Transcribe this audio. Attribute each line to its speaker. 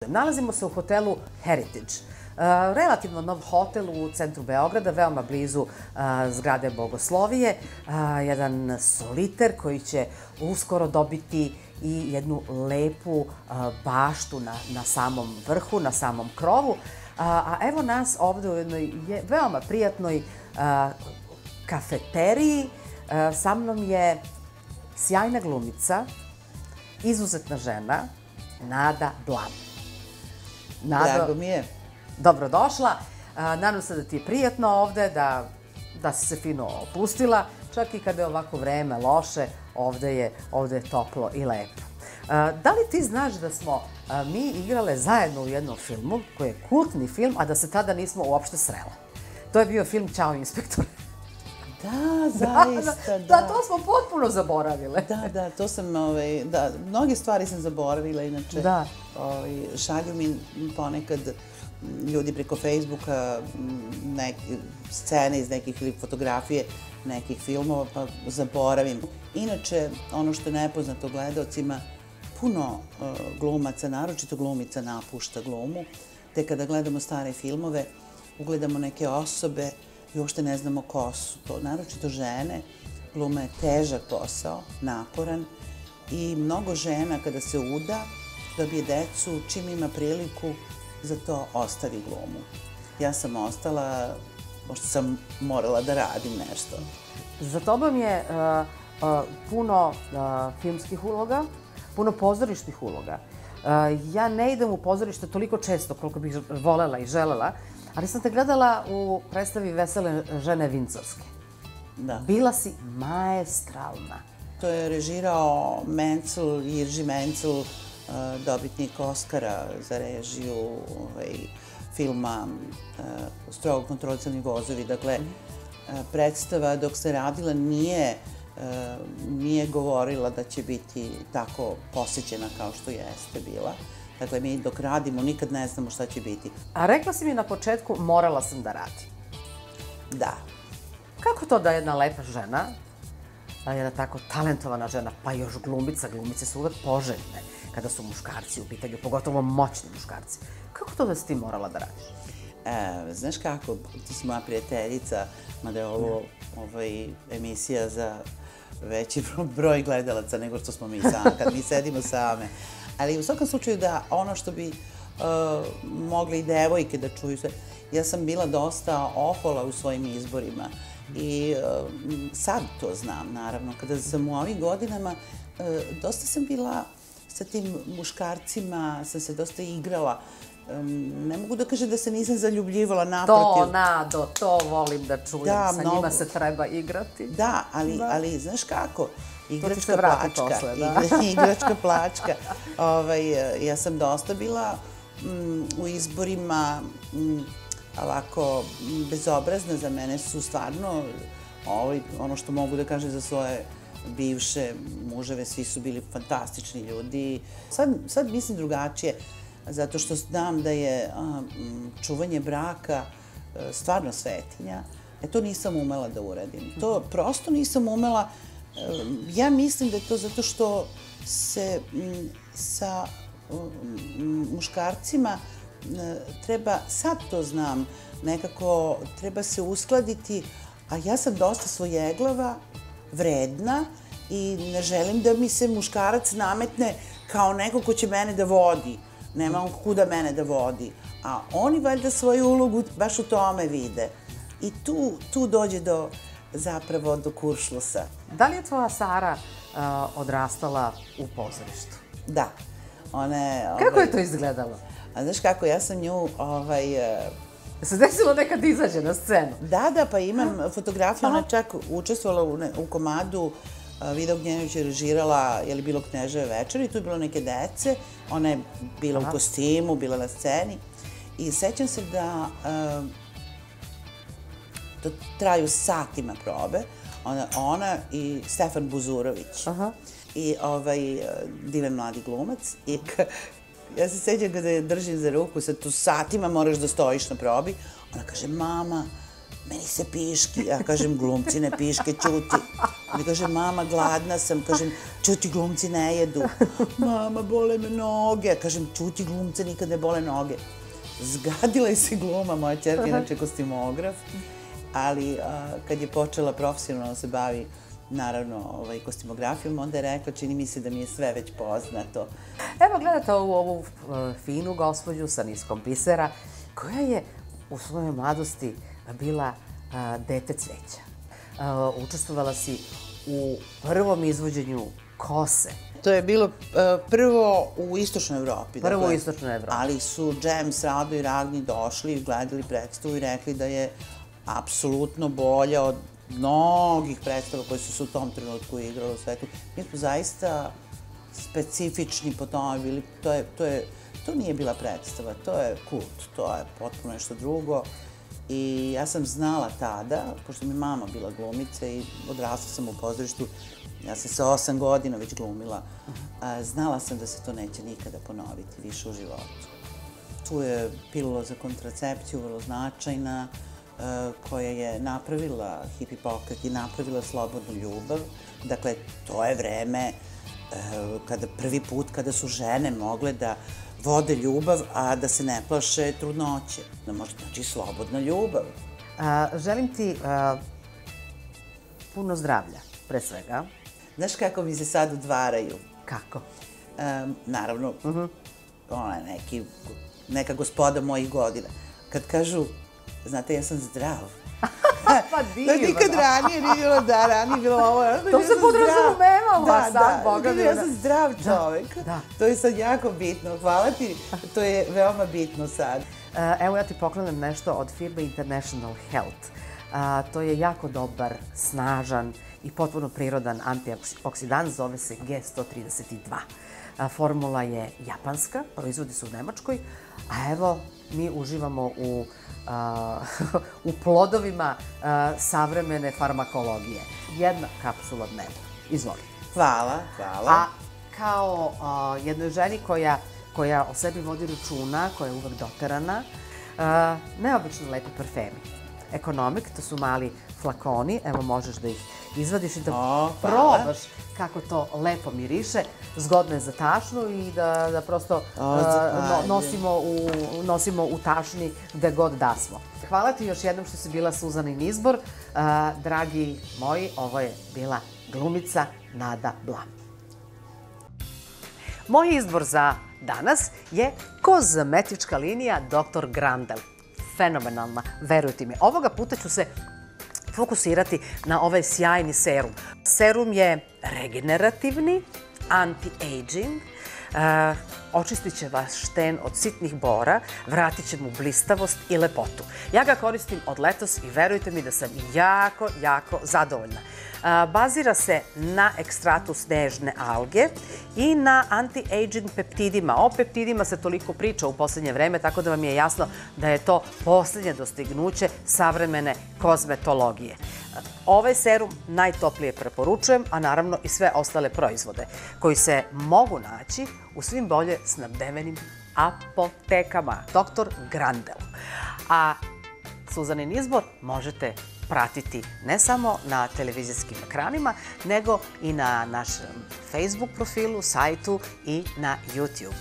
Speaker 1: Nalazimo se u hotelu Heritage. Relativno nov hotel u centru Beograda, veoma blizu zgrade Bogoslovije. Jedan soliter koji će uskoro dobiti i jednu lepu baštu na samom vrhu, na samom krovu. A evo nas ovde u jednoj veoma prijatnoj kafeteriji. Sa mnom je sjajna glumica, izuzetna žena, Nada Blam.
Speaker 2: Drago mi je.
Speaker 1: Dobrodošla. Nadam se da ti je prijatno ovde, da si se fino opustila. Čak i kada je ovako vreme loše, ovde je toplo i lepo. Da li ti znaš da smo mi igrale zajedno u jednom filmu, koji je kultni film, a da se tada nismo uopšte srele? To je bio film Ćao inspektore.
Speaker 2: Da, zaista, da.
Speaker 1: Da, to smo potpuno zaboravile.
Speaker 2: Da, to sam, mnoge stvari sam zaboravila, inače.
Speaker 1: Da.
Speaker 2: Šalju mi ponekad ljudi preko Facebooka neke scene iz nekih ili fotografije nekih filmova, pa zaboravim. Inače, ono što je nepoznato gledalcima, puno glumaca, naročito glumica, napušta glumu, te kada gledamo stare filmove, ugledamo neke osobe i uopšte ne znamo ko su to. Naročito žene, gluma je težak posao, naporan i mnogo žena kada se uda, dobije decu, čim ima priliku, za to ostavi glumu. Ja sam ostala, pošto sam morala da radim nešto.
Speaker 1: Za tobom je puno filmskih uloga, puno pozorišnih uloga. Ja ne idem u pozorište toliko često koliko bih volela i želela, ali sam te gledala u predstavi Vesele žene Vincorske.
Speaker 2: Da.
Speaker 1: Bila si maestralna.
Speaker 2: To je režirao Mencel, Jirži Mencel, dobitnik Oskara za režiju filma Strogo kontrolisani vozovi. Dakle, predstava dok se radila nije govorila da će biti tako posećena kao što jeste bila. Dakle, mi dok radimo nikad ne znamo šta će biti.
Speaker 1: A rekla si mi na početku, morala sam da radim.
Speaker 2: Da.
Speaker 1: Kako to da jedna lepa žena, jedna tako talentovana žena, pa još glumica, glumice su uvek poželjne kada su muškarci u pitanju, pogotovo moćni muškarci. Kako to da si ti morala da radiš?
Speaker 2: Znaš kako, ti si moja prijateljica, mada je ovo emisija za veći broj gledalaca nego što smo mi sami, kad mi sedimo same. Ali u svakom slučaju da ono što bi mogle i devojke da čuju sve, ja sam bila dosta ohola u svojim izborima i sad to znam, naravno. Kada sam u ovim godinama, dosta sam bila sa tim muškarcima, sam se dosta igrala. Ne mogu da kažem da se nisam zaljubljivala, naprotiv.
Speaker 1: To, Nado, to volim da čujem. Sa njima se treba igrati.
Speaker 2: Da, ali znaš kako? Igračka plačka. Igračka plačka. Ja sam dosta bila u izborima ovako bezobrazna. Za mene su stvarno, ono što mogu da kažem za svoje bivše muževe, svi su bili fantastični ljudi. Sad mislim drugačije, zato što znam da je čuvanje braka stvarno svetinja. To nisam umela da uradim. To prosto nisam umela. Ja mislim da je to zato što se sa muškarcima treba, sad to znam, nekako treba se uskladiti, a ja sam dosta svojeglava, vredna i ne želim da mi se muškarac nametne kao neko ko će mene da vodi. Nema on kuda mene da vodi. A oni valjda svoju ulogu baš u tome vide. I tu dođe zapravo do kuršlusa.
Speaker 1: Da li je tvoja Sara odrastala u pozorištu?
Speaker 2: Da.
Speaker 1: Kako je to izgledalo?
Speaker 2: A znaš kako, ja sam nju...
Speaker 1: Se desilo nekad da izađe na scenu?
Speaker 2: Da, pa imam fotografiju, ona čak učestvovala u komadu, Vida Ognjenović je režirala Je li bilo Kneževe večeri, tu je bilo neke dece, ona je bila u kostimu, bila na sceni i sećam se da to traju satima probe, ona i Stefan Buzurović i divan mladi glumac i ja se sećam kada je držim za ruku, sad tu satima moraš da stojiš na probi, ona kaže, mama, meni se piški, ja kažem, glumci ne piške, ćuti. Onda kaže, mama, gladna sam. Kažem, čuti, glumci ne jedu. Mama, bole me noge. Kažem, čuti, glumce nikad ne bole noge. Zgadila je se gluma, moja ćerka, inače kostimograf. Ali kad je počela profesionalno se bavi, naravno, kostimografijom, onda je rekla, čini mi se da mi je sve već poznato.
Speaker 1: Evo gledate ovu finu gospođu sa niskom bisera, koja je u svojoj mladosti bila dete cveća. Učestvovala si u prvom izvođenju Kose.
Speaker 2: To je bilo prvo u Istočnoj Evropi.
Speaker 1: Prvo u Istočnoj Evropi.
Speaker 2: Ali su James, Rado i Ragni došli, gledali predstavu i rekli da je apsolutno bolja od mnogih predstava koje su se u tom trenutku igrali u svetu. Mi smo zaista specifični po tome bili. To nije bila predstava, to je kult, to je potpuno nešto drugo. I ja sam znala tada, pošto mi mama bila glumica i odrasla sam u pozorištu, ja sam sa 8 godina već glumila, znala sam da se to neće nikada ponoviti više u životu. Tu je pilula za kontracepciju vrlo značajna, koja je napravila hippie pokret i napravila slobodnu ljubav. Dakle, to je vreme prvi put kada su žene mogle da vode ljubav, a da se ne plaše trudnoće. Da može znači slobodna ljubav.
Speaker 1: Želim ti puno zdravlja, pre svega.
Speaker 2: Znaš kako mi se sad udvaraju?
Speaker 1: Kako?
Speaker 2: Naravno, ona je neka gospoda mojih godina. Kad kažu, znate, ja sam zdrav.
Speaker 1: Pa divno.
Speaker 2: Nikad ranije nije bilo ranije bilo ovo.
Speaker 1: To se podrazumevalo, sad, Boga mi.
Speaker 2: Ja sam zdrav čovek. To je sad jako bitno. Hvala ti, to je veoma bitno sad.
Speaker 1: Evo ja ti poklanjam nešto od firme International Health. To je jako dobar, snažan i potpuno prirodan antioksidant, zove se G132. Formula je japanska, proizvodi se u Nemačkoj, a evo mi uživamo u plodovima savremene farmakologije. Jedna kapsula dnevno. Izvoli.
Speaker 2: Hvala.
Speaker 1: A kao jednoj ženi koja o sebi vodi računa, koja je uvek doterana, neobično lepi parfemi. Ekonomik, to su mali flakoni, evo možeš da ih izvadiš i da probaš kako to lepo miriše, zgodno je za tašnu i da prosto nosimo u tašni gde god da smo. Hvala ti još jednom što si bila Suzanin izbor. Dragi moji, ovo je bila glumica Nada Blam. Moj izbor za danas je kozmetička linija Dr. Grandel. Fenomenalna, verujte mi. Ovoga puta ću se fokusirati na ovaj sjajni serum. Serum je regenerativni, anti-aging, očistit će vaš šten od sitnih bora, vratit će mu blistavost i lepotu. Ja ga koristim od letos i verujte mi da sam jako, jako zadovoljna. Bazira se na ekstratu snežne alge i na anti-aging peptidima. O peptidima se toliko priča u poslednje vreme, tako da vam je jasno da je to poslednje dostignuće savremene kozmetologije. Ovaj serum najtoplije preporučujem, a naravno i sve ostale proizvode koji se mogu naći u svim bolje snabdevenim apotekama. Dr. Grandel. A Suzanin izbor možete pratiti ne samo na televizijskim ekranima, nego i na našem Facebook profilu, sajtu i na YouTube.